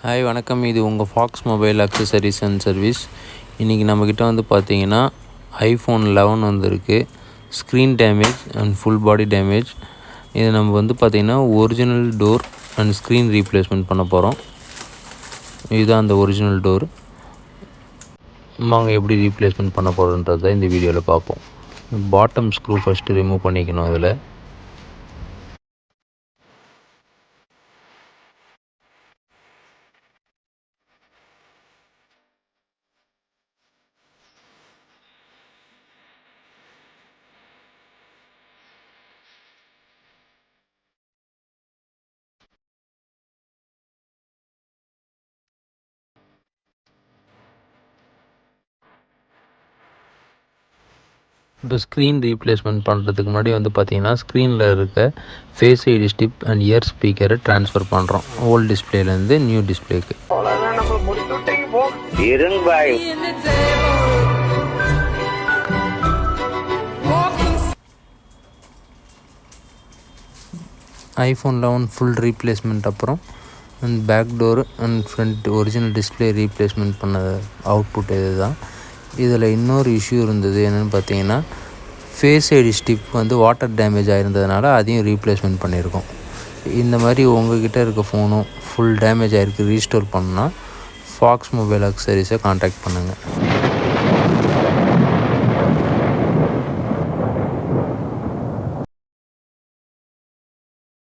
Hi வணக்கம். இது உங்கள் Fox mobile accessories and service. இன்றைக்கி நம்மக்கிட்ட வந்து பார்த்தீங்கன்னா iPhone 11 வந்திருக்கு. Screen damage and full body damage. இது நம்ம வந்து பார்த்திங்கன்னா original door and screen replacement பண்ண போகிறோம். இதுதான் அந்த ஒரிஜினல் டோர். வாங்க எப்படி ரீப்ளேஸ்மெண்ட் பண்ண போகிறோன்றதை இந்த வீடியோவில் பார்ப்போம். பாட்டம் ஸ்க்ரூ ஃபஸ்ட்டு ரிமூவ் பண்ணிக்கணும். அதில் இப்போ ஸ்க்ரீன் ரீப்ளேஸ்மெண்ட் பண்ணுறதுக்கு முன்னாடி வந்து பார்த்திங்கன்னா ஸ்க்ரீனில் இருக்க face ID strip and ear ஸ்பீக்கரை ட்ரான்ஸ்ஃபர் பண்ணுறோம் ஓல்டு டிஸ்பிளேலேருந்து நியூ டிஸ்பிளேக்கு. iPhone 11 ஃபுல் ரீப்ளேஸ்மெண்ட் அப்புறம் and back door and front original display replacement பண்ண அவுட்புட் இது தான். இதில் இன்னொரு இஷ்யூ இருந்தது. என்னென்னு பார்த்தீங்கன்னா ஃபேஸ் ஐடி ஸ்டிப் வந்து வாட்டர் டேமேஜ் ஆகிருந்ததுனால அதையும் ரீப்ளேஸ்மெண்ட் பண்ணியிருக்கோம். இந்த மாதிரி உங்கள்கிட்ட இருக்க ஃபோனும் ஃபுல் டேமேஜ் ஆகிருக்கு, ரீஸ்டோர் பண்ணால் ஃபாக்ஸ் மொபைல் அக்சசரிஸை கான்டாக்ட் பண்ணுங்கள்.